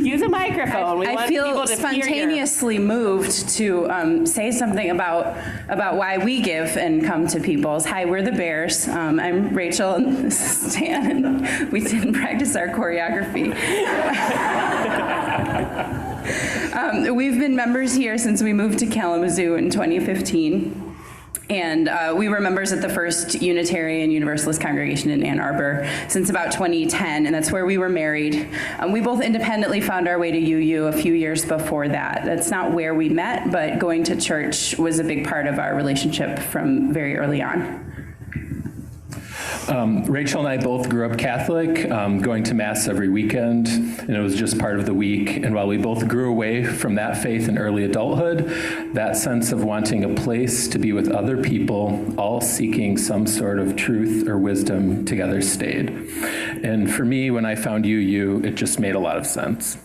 Use a microphone. We want I people feel to spontaneously moved to say something about why we give and come to People's. Hi, we're the Bears. I'm Rachel and this is Stan, and we didn't practice our choreography. We've been members here since we moved to Kalamazoo in 2015. And we were members at the First Unitarian Universalist congregation in Ann Arbor since about 2010, and that's where we were married. We both independently found our way to UU a few years before that. That's not where we met, but going to church was a big part of our relationship from very early on. Rachel and I both grew up Catholic, going to Mass every weekend, and it was just part of the week. And while we both grew away from that faith in early adulthood, that sense of wanting a place to be with other people, all seeking some sort of truth or wisdom together stayed. And for me, when I found UU, it just made a lot of sense.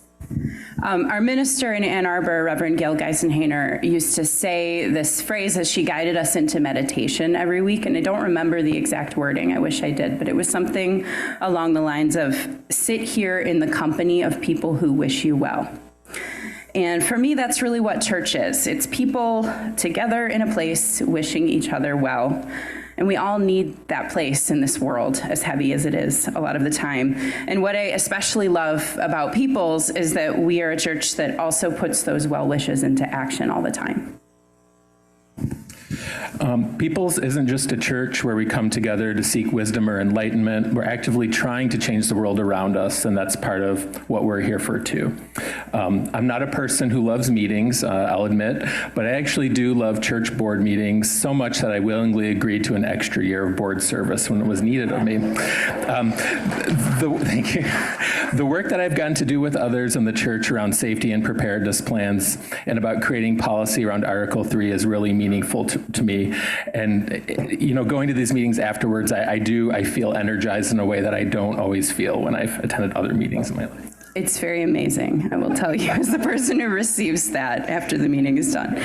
Our minister in Ann Arbor, Reverend Gail Geisenhainer, used to say this phrase as she guided us into meditation every week, and I don't remember the exact wording. I wish I did, but it was something along the lines of, sit here in the company of people who wish you well. And for me, that's really what church is. It's people together in a place wishing each other well. And we all need that place in this world, as heavy as it is a lot of the time. And what I especially love about Peoples is that we are a church that also puts those well wishes into action all the time. Peoples isn't just a church where we come together to seek wisdom or enlightenment. We're actively trying to change the world around us, and that's part of what we're here for too. I'm not a person who loves meetings, I'll admit, but I actually do love church board meetings so much that I willingly agreed to an extra year of board service when it was needed of me. Thank you. The work that I've gotten to do with others in the church around safety and preparedness plans and about creating policy around Article 3 is really meaningful to me. And, you know, going to these meetings afterwards, I feel energized in a way that I don't always feel when I've attended other meetings in my life. It's very amazing, I will tell you, as the person who receives that after the meeting is done.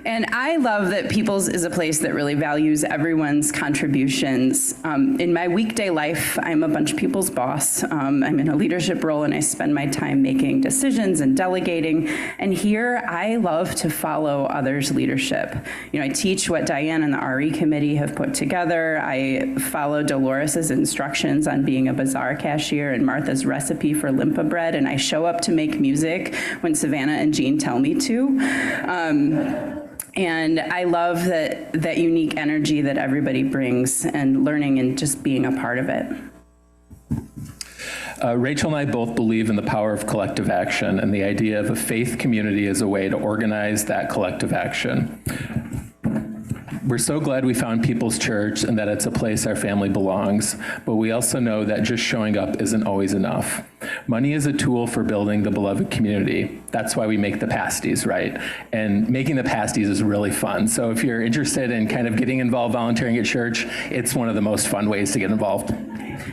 And I love that Peoples is a place that really values everyone's contributions. In my weekday life, I'm a bunch of people's boss. I'm in a leadership role, and I spend my time making decisions and delegating. And here, I love to follow others' leadership. You know, I teach what Diane and the RE committee have put together. I follow Dolores's instructions on being a bazaar cashier and Martha's recipe for limpa bread, and I show up to make music when Savannah and Jean tell me to. And I love that unique energy that everybody brings, and learning and just being a part of it. Rachel and I both believe in the power of collective action and the idea of a faith community as a way to organize that collective action. We're so glad we found People's Church and that it's a place our family belongs, but we also know that just showing up isn't always enough. Money is a tool for building the beloved community. That's why we make the pasties, right? And making the pasties is really fun. So if you're interested in kind of getting involved volunteering at church, it's one of the most fun ways to get involved.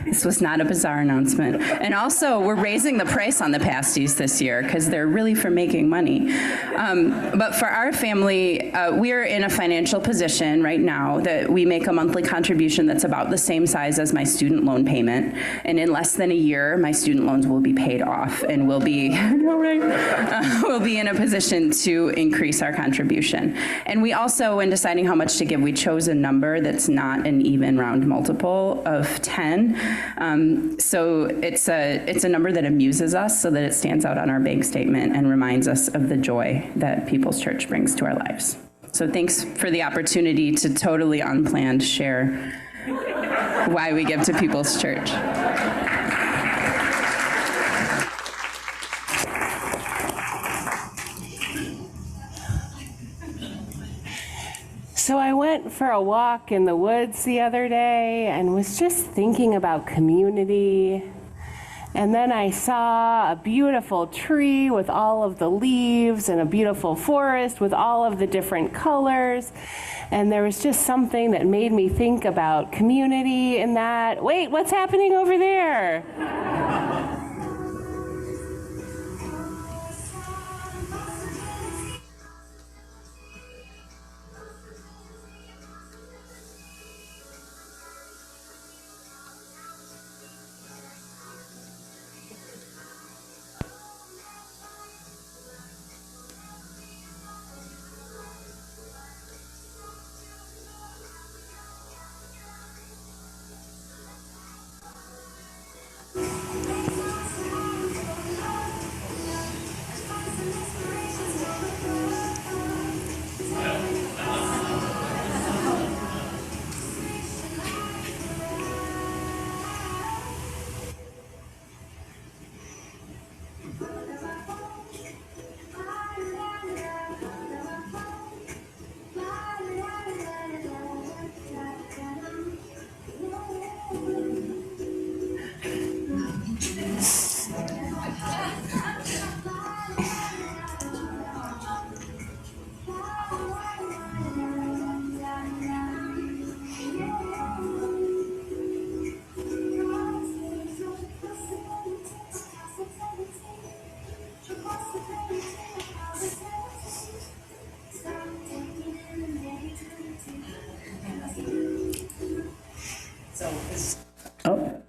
This was not a bizarre announcement. And also, we're raising the price on the pasties this year because they're really for making money. But for our family, we're in a financial position right now that we make a monthly contribution that's about the same size as my student loan payment. And in less than a year, my student loans will be paid off, and we'll be in a position to increase our contribution. And we also, when deciding how much to give, we chose a number that's not an even round multiple of 10. So it's a number that amuses us so that it stands out on our bank statement and reminds us of the joy that People's Church brings to our lives. So thanks for the opportunity to totally unplanned share why we give to People's Church. So I went for a walk in the woods the other day and was just thinking about community. And then I saw a beautiful tree with all of the leaves and a beautiful forest with all of the different colors. And there was just something that made me think about community in that. Wait, what's happening over there?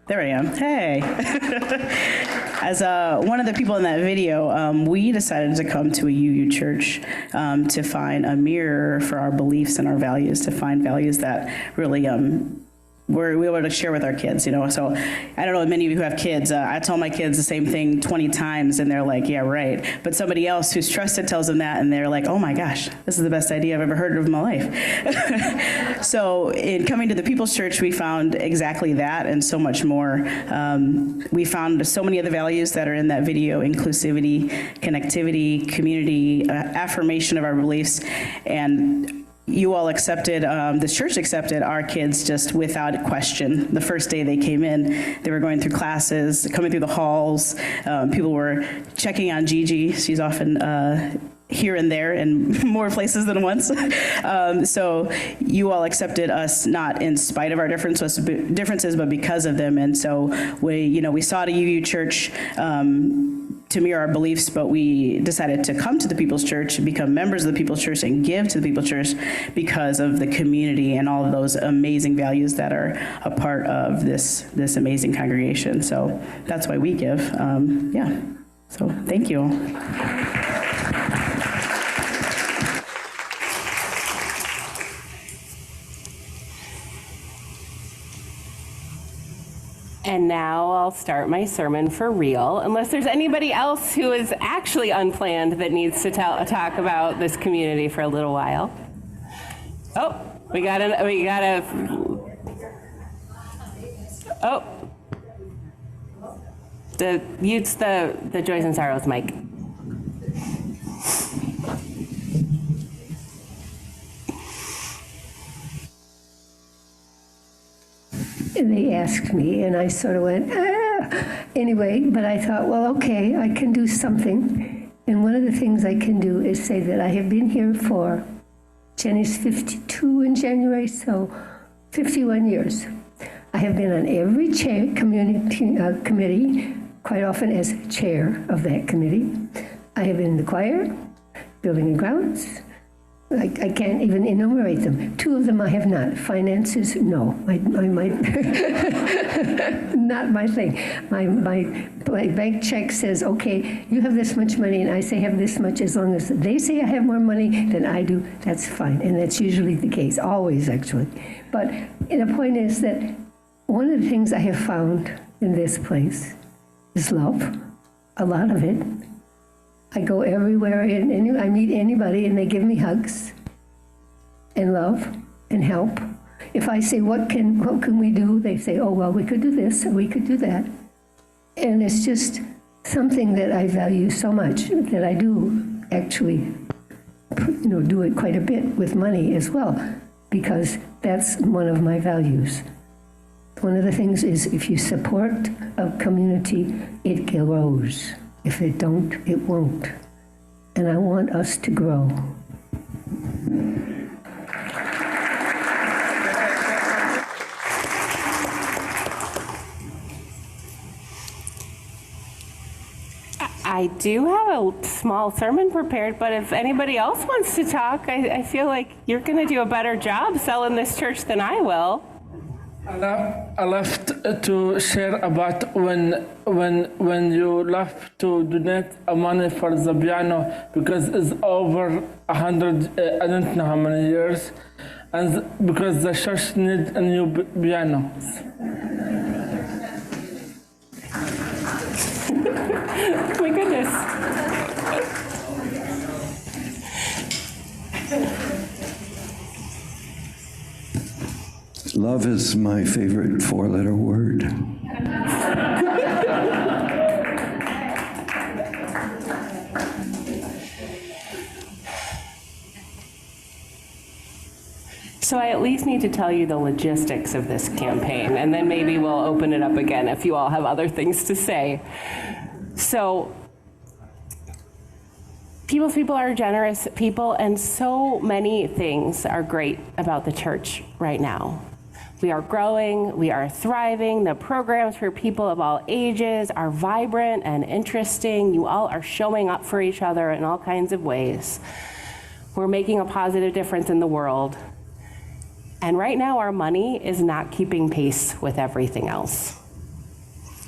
There I am. Hey. As one of the people in that video, we decided to come to a UU church to find a mirror for our beliefs and our values, to find values that really we're able to share with our kids, you know. So I don't know, many of you who have kids, I tell my kids the same thing 20 times and they're like, yeah, right. But somebody else who's trusted tells them that and they're like, oh my gosh, this is the best idea I've ever heard of in my life. So in coming to the People's Church, we found exactly that and so much more. We found so many of the values that are in that video: inclusivity, connectivity, community, affirmation of our beliefs, and you all accepted, this church accepted our kids just without question. The first day they came in, they were going through classes, coming through the halls. People were checking on Gigi. She's often here and there in more places than once. So you all accepted us not in spite of our differences, but because of them. And so we sought a UU church to mirror our beliefs, but we decided to come to the People's Church, become members of the People's Church, and give to the People's Church because of the community and all of those amazing values that are a part of this amazing congregation. So that's why we give. Yeah. So thank you. And now I'll start my sermon for real, unless there's anybody else who is actually unplanned that needs to talk about this community for a little while. Oh, we got a. Oh, use the Joys and Sorrows mic. And they asked me, and I sort of went, anyway, but I thought, well, okay, I can do something. And one of the things I can do is say that I have been here for, Jenny's 52 in January, so 51 years. I have been on every committee, quite often as chair of that committee. I have been in the choir, building and grounds. I can't even enumerate them. 2 of them I have not. Finances, no. I might, not my thing. My bank check says, okay, you have this much money, and I say have this much. As long as they say I have more money than I do, that's fine. And that's usually the case, always actually. But the point is that one of the things I have found in this place is love, a lot of it. I go everywhere, and I meet anybody, and they give me hugs, and love, and help. If I say, what can we do? They say, oh, well, we could do this, or we could do that. And it's just something that I value so much that I do actually, do it quite a bit with money as well, because that's one of my values. One of the things is if you support a community, it grows. If it don't, it won't. And I want us to grow. I do have a small sermon prepared, but if anybody else wants to talk, I feel like you're going to do a better job selling this church than I will. I love to share about when you love to donate money for the piano, because it's over 100, I don't know how many years, and because the church needs a new piano. My goodness. Love is my favorite 4-letter word. So I at least need to tell you the logistics of this campaign, and then maybe we'll open it up again if you all have other things to say. So, People's people are generous people, and so many things are great about the church right now. We are growing, we are thriving, the programs for people of all ages are vibrant and interesting. You all are showing up for each other in all kinds of ways. We're making a positive difference in the world. And right now our money is not keeping pace with everything else.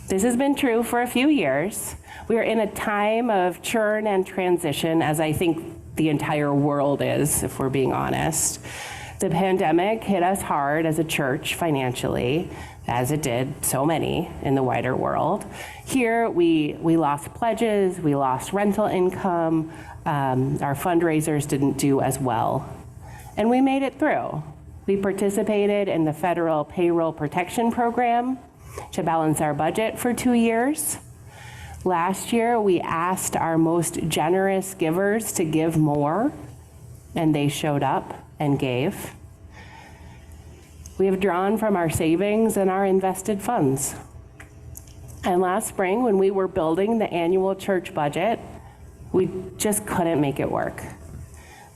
This has been true for a few years. We are in a time of churn and transition, as I think the entire world is, if we're being honest. The pandemic hit us hard as a church financially, as it did so many in the wider world. Here, we lost pledges, we lost rental income, our fundraisers didn't do as well. And we made it through. We participated in the federal payroll protection program to balance our budget for 2 years. Last year, we asked our most generous givers to give more, and they showed up and gave. We have drawn from our savings and our invested funds. And last spring, when we were building the annual church budget, we just couldn't make it work.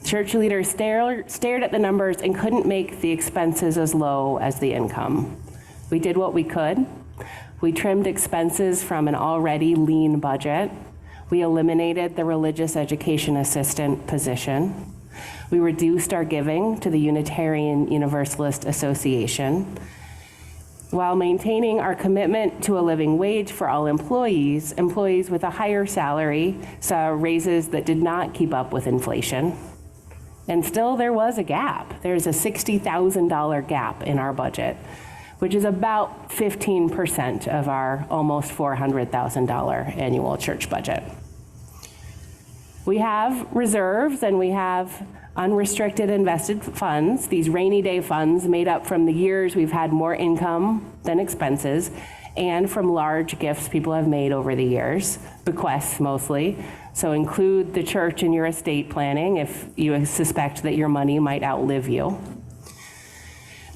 Church leaders stared at the numbers and couldn't make the expenses as low as the income. We did what we could. We trimmed expenses from an already lean budget. We eliminated the religious education assistant position. We reduced our giving to the Unitarian Universalist Association. While maintaining our commitment to a living wage for all employees, employees with a higher salary saw raises that did not keep up with inflation. And still there was a gap. There's a $60,000 gap in our budget, which is about 15% of our almost $400,000 annual church budget. We have reserves and we have unrestricted invested funds, these rainy day funds made up from the years we've had more income than expenses and from large gifts people have made over the years, bequests mostly. So include the church in your estate planning if you suspect that your money might outlive you.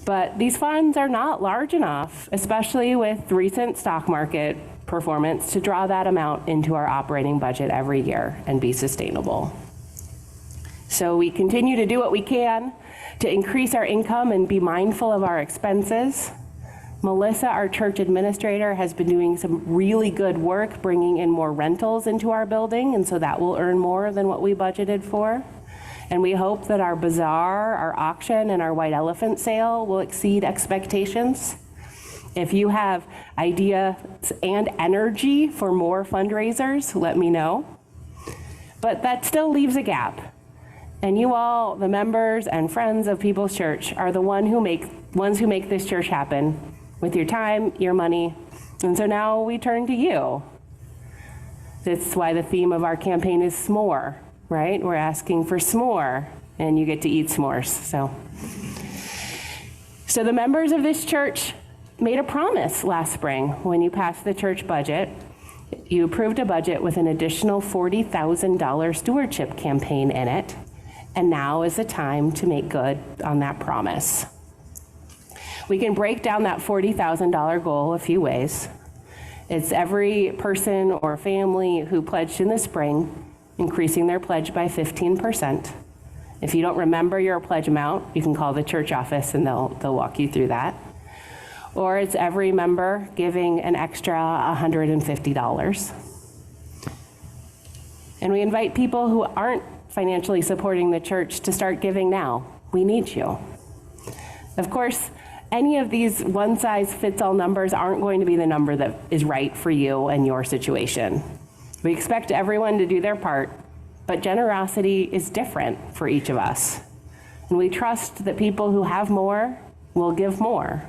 But these funds are not large enough, especially with recent stock market performance, to draw that amount into our operating budget every year and be sustainable. So we continue to do what we can to increase our income and be mindful of our expenses. Melissa, our church administrator, has been doing some really good work bringing in more rentals into our building, and so that will earn more than what we budgeted for. And we hope that our bazaar, our auction, and our white elephant sale will exceed expectations. If you have ideas and energy for more fundraisers, let me know. But that still leaves a gap. And you all, the members and friends of People's Church, are the ones who make this church happen with your time, your money. And so now we turn to you. That's why the theme of our campaign is s'more, right? We're asking for s'more, and you get to eat s'mores. So the members of this church made a promise last spring when you passed the church budget. You approved a budget with an additional $40,000 stewardship campaign in it. And now is the time to make good on that promise. We can break down that $40,000 goal a few ways. It's every person or family who pledged in the spring, increasing their pledge by 15%. If you don't remember your pledge amount, you can call the church office and they'll walk you through that. Or it's every member giving an extra $150. And we invite people who aren't financially supporting the church to start giving now. We need you. Of course, any of these one-size-fits-all numbers aren't going to be the number that is right for you and your situation. We expect everyone to do their part, but generosity is different for each of us. And we trust that people who have more will give more.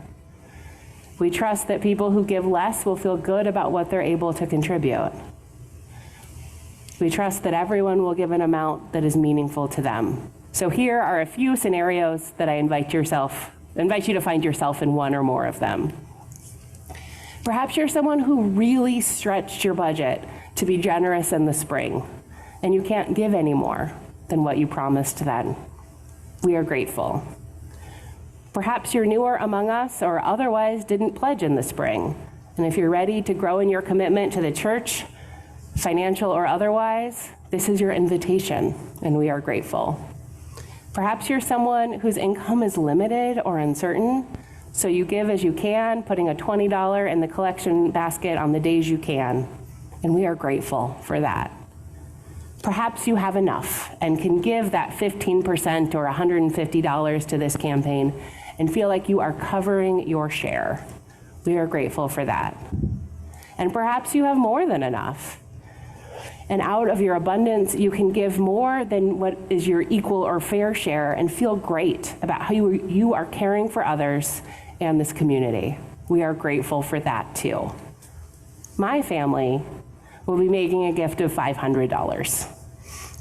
We trust that people who give less will feel good about what they're able to contribute. We trust that everyone will give an amount that is meaningful to them. So here are a few scenarios that I invite you to find yourself in one or more of them. Perhaps you're someone who really stretched your budget to be generous in the spring, and you can't give any more than what you promised then. We are grateful. Perhaps you're newer among us or otherwise didn't pledge in the spring. And if you're ready to grow in your commitment to the church, financial or otherwise, this is your invitation, and we are grateful. Perhaps you're someone whose income is limited or uncertain, so you give as you can, putting a $20 in the collection basket on the days you can, and we are grateful for that. Perhaps you have enough and can give that 15% or $150 to this campaign and feel like you are covering your share. We are grateful for that. And perhaps you have more than enough. And out of your abundance, you can give more than what is your equal or fair share and feel great about how you are caring for others and this community. We are grateful for that too. My family will be making a gift of $500.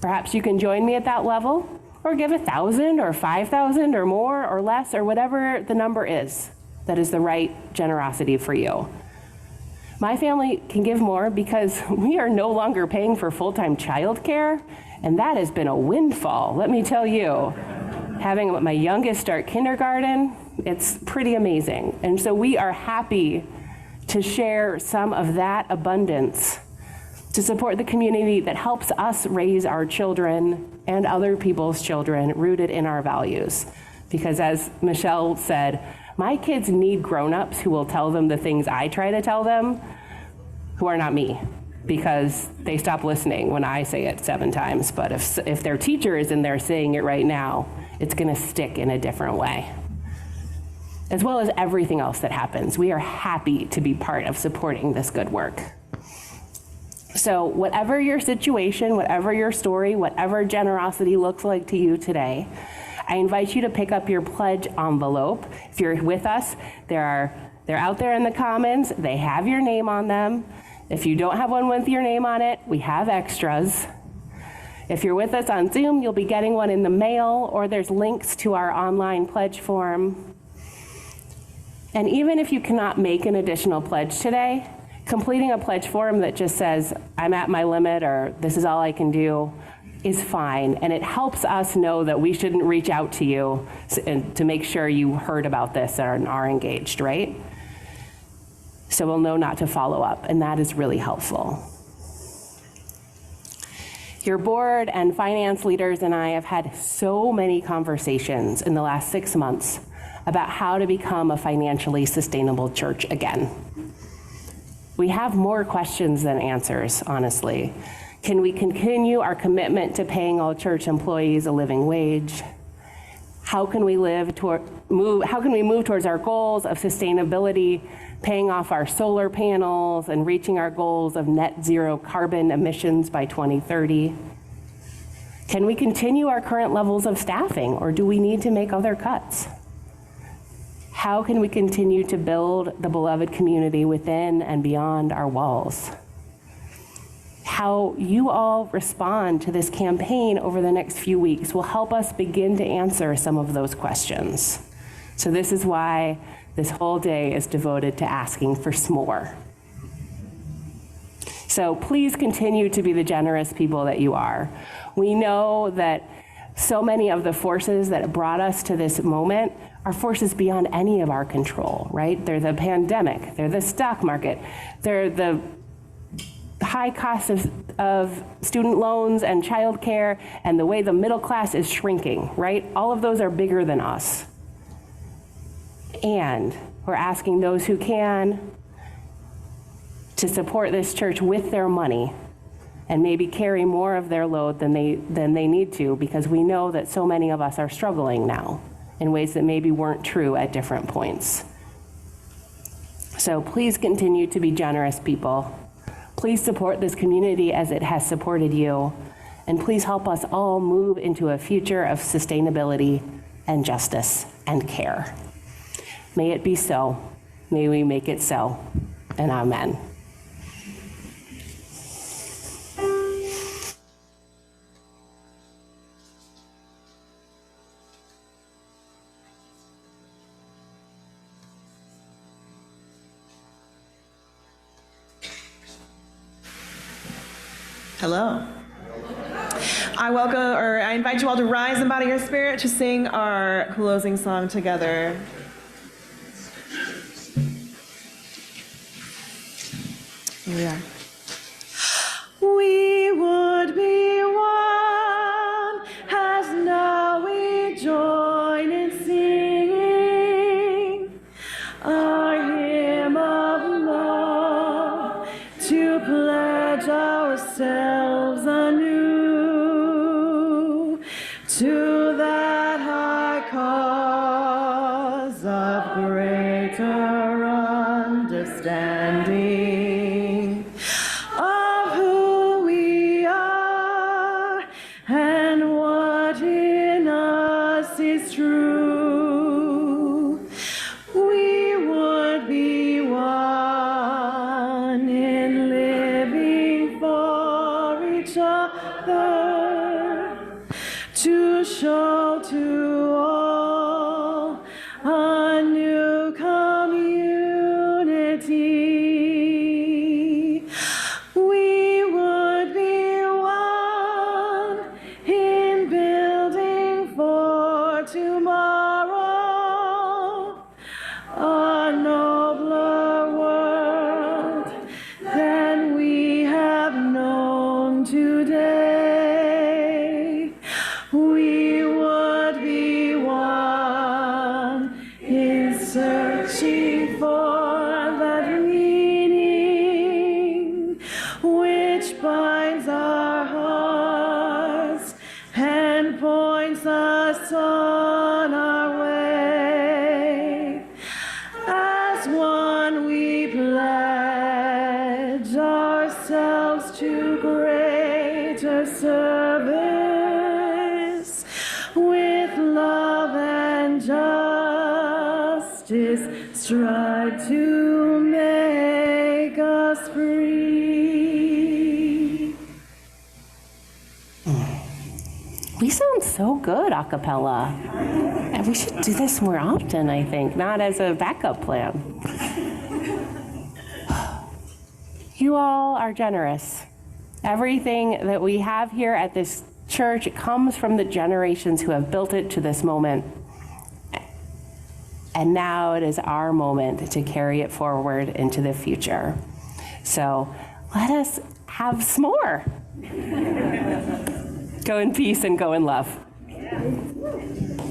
Perhaps you can join me at that level, or give $1,000 or $5,000 or more or less or whatever the number is that is the right generosity for you. My family can give more because we are no longer paying for full-time childcare, and that has been a windfall, let me tell you. Having my youngest start kindergarten, it's pretty amazing. And so we are happy to share some of that abundance to support the community that helps us raise our children and other people's children rooted in our values. Because as Michelle said, my kids need grown-ups who will tell them the things I try to tell them, who are not me, because they stop listening when I say it 7 times. But if their teacher is in there saying it right now, it's gonna stick in a different way. As well as everything else that happens. We are happy to be part of supporting this good work. So whatever your situation, whatever your story, whatever generosity looks like to you today, I invite you to pick up your pledge envelope. If you're with us, they're out there in the commons. They have your name on them. If you don't have one with your name on it, we have extras. If you're with us on Zoom, you'll be getting one in the mail, or there's links to our online pledge form. And even if you cannot make an additional pledge today, completing a pledge form that just says, I'm at my limit, or this is all I can do, is fine. And it helps us know that we shouldn't reach out to you to make sure you heard about this and are engaged, right? So we'll know not to follow up, and that is really helpful. Your board and finance leaders and I have had so many conversations in the last 6 months about how to become a financially sustainable church again. We have more questions than answers, honestly. Can we continue our commitment to paying all church employees a living wage? How can we move towards our goals of sustainability, paying off our solar panels and reaching our goals of net zero carbon emissions by 2030? Can we continue our current levels of staffing, or do we need to make other cuts? How can we continue to build the beloved community within and beyond our walls? How you all respond to this campaign over the next few weeks will help us begin to answer some of those questions. So this is why this whole day is devoted to asking for s'more. So please continue to be the generous people that you are. We know that so many of the forces that brought us to this moment are forces beyond any of our control, right? They're the pandemic, they're the stock market, they're the high cost of student loans and childcare, and the way the middle class is shrinking, right? All of those are bigger than us. And we're asking those who can to support this church with their money and maybe carry more of their load than they need to, because we know that so many of us are struggling now in ways that maybe weren't true at different points. So please continue to be generous people. Please support this community as it has supported you. And please help us all move into a future of sustainability and justice and care. May it be so. May we make it so. And amen. Hello. I invite you all to rise in body or spirit to sing our closing song together. Here we are. We would be one as now we join in singing our hymn of love to pledge ourselves anew to that high cause of greater understanding. us is true. We would be one in living for each other, to show to all a new community. We would be one in building for tomorrow, a nobler world than we have known today. We would be one in searching for that meaning which binds our hearts and points us on our way. As one we pledge ourselves to greater service, with love and justice strive to make us free. We sound so good a cappella. And we should do this more often, I think, not as a backup plan. You all are generous. Everything that we have here at this church comes from the generations who have built it to this moment. And now it is our moment to carry it forward into the future. So let us have some more. Go in peace and go in love.